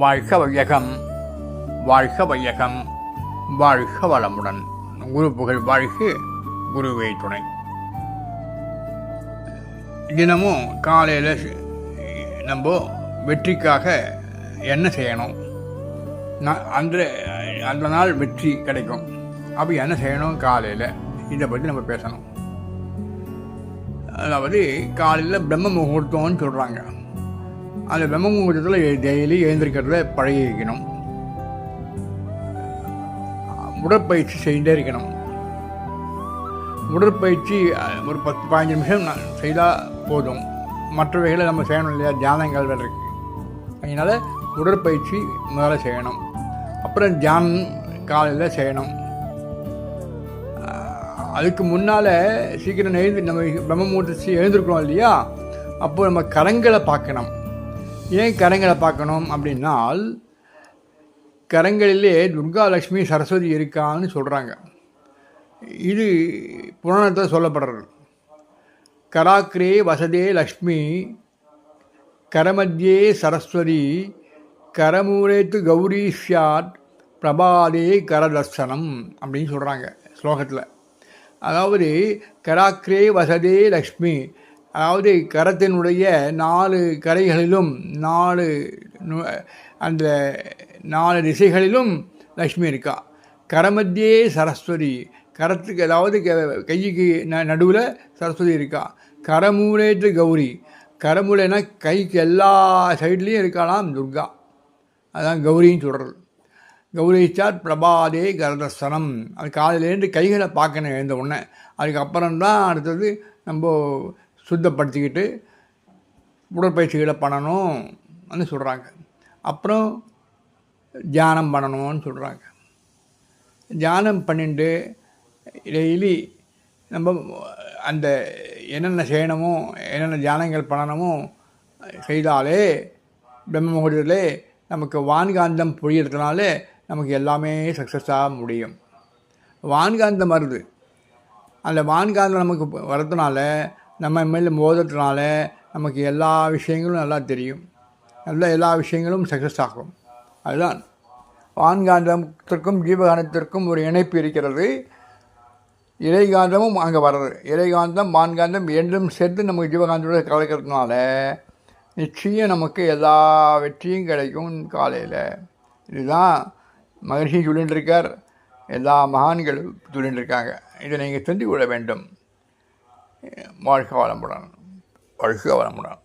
வாழ்க வையகம், வாழ்க வையகம், வாழ்க வளமுடன். குரு புகழ் வாழ்க, குருவே துணை. தினமும் காலையில் நம்ம வெற்றிக்காக என்ன செய்யணும், அந்த நாள் வெற்றி கிடைக்கும். அப்படி என்ன செய்யணும் காலையில், இதை பற்றி நம்ம பேசணும். அதாவது காலையில் பிரம்ம முகூர்த்தம்னு சொல்கிறாங்க. அந்த பிரம்ம முகூர்த்தத்தில் டெய்லி எழுந்திருக்கிறத பழகிக்கணும். உடற்பயிற்சி செய்துட்டே இருக்கணும். உடற்பயிற்சி ஒரு 10-15 நிமிஷம் செய்தால் போதும். மற்றவைகளை நம்ம செய்யணும் இல்லையா, தியானங்கள் இருக்குது. அதனால் உடற்பயிற்சி முதல்ல செய்யணும். அப்புறம் தியானம் காலையில் செய்யணும். அதுக்கு முன்னால் சீக்கிரம் நம்ம பிரம்ம முகூர்த்தத்தை எழுந்திருக்கிறோம் இல்லையா, அப்போது நம்ம கரங்களை பார்க்கணும். ஏன் கரங்களை பார்க்கணும் அப்படின்னால், கரங்களிலே துர்கா லக்ஷ்மி சரஸ்வதி இருக்கான்னு சொல்கிறாங்க. இது புராணத்தில் சொல்லப்படுறது. கராக்ரே வசதே லக்ஷ்மி, கரமத்தியே சரஸ்வதி, கரமூலேத்து கௌரி ஸ்யாத், பிரபாதே கரதர்சனம் அப்படின்னு சொல்கிறாங்க ஸ்லோகத்தில். அதாவது கராக்ரே வசதே லக்ஷ்மி, அதாவது கரத்தினுடைய 4 கரைகளிலும் 4 திசைகளிலும் லக்ஷ்மி இருக்கா. கரமத்தியே சரஸ்வதி, கரத்துக்கு அதாவது கைக்கு நடுவில் சரஸ்வதி இருக்கா. கரமூலேத்து கௌரி, கரமூலைனா கைக்கு எல்லா சைட்லேயும் இருக்கலாம் துர்கா, அதான் கௌரின்னு சொல்கிறது. கௌரிச்சாத் பிரபாதே கரதர்சனம். அது காலையிலேருந்து கைகளை பார்க்கணும் எழுந்த உடனே. அதுக்கப்புறம்தான் அடுத்தது நம்ம சுத்தப்படுத்திக்கிட்டு உடற்பயிற்சிகளை பண்ணணும்னு சொல்கிறாங்க. அப்புறம் தியானம் பண்ணணும்னு சொல்கிறாங்க. தியானம் பண்ணிட்டு டெய்லி நம்ம அந்த என்னென்ன செய்யணுமோ, என்னென்ன தியானங்கள் பண்ணணுமோ செய்தாலே பிரம்ம முகூர்த்தத்திலே நமக்கு வான்காந்தம் புரியறதுனால நமக்கு எல்லாமே சக்ஸஸாக முடியும். வான்காந்தம் வருது. அந்த வான்காந்தம் நமக்கு வரதுனால, நம்ம மேலே மோதத்தினால நமக்கு எல்லா விஷயங்களும் நல்லா தெரியும். எல்லா விஷயங்களும் சக்ஸஸ் ஆகும். அதுதான் வான்காந்தத்திற்கும் ஜீவகாந்தத்திற்கும் ஒரு இணைப்பு இருக்கிறது. இலைகாந்தமும் அங்கே வர்றது. இலைகாந்தம் வான்காந்தம் என்றும் சேர்த்து நமக்கு ஜீவகாந்தத்தோட கலக்கிறதுனால நிச்சயம் நமக்கு எல்லா வெற்றியும் கிடைக்கும் காலையில். இதுதான் மகர்ஷி சொல்லிட்டு இருக்கார், எல்லா மகான்களும் சொல்லிட்டு இருக்காங்க. இதை நீங்கள் தெரிந்து கொள்ள வேண்டும். வாழ்க வளமுடன், வாழ்க வளமுடன்.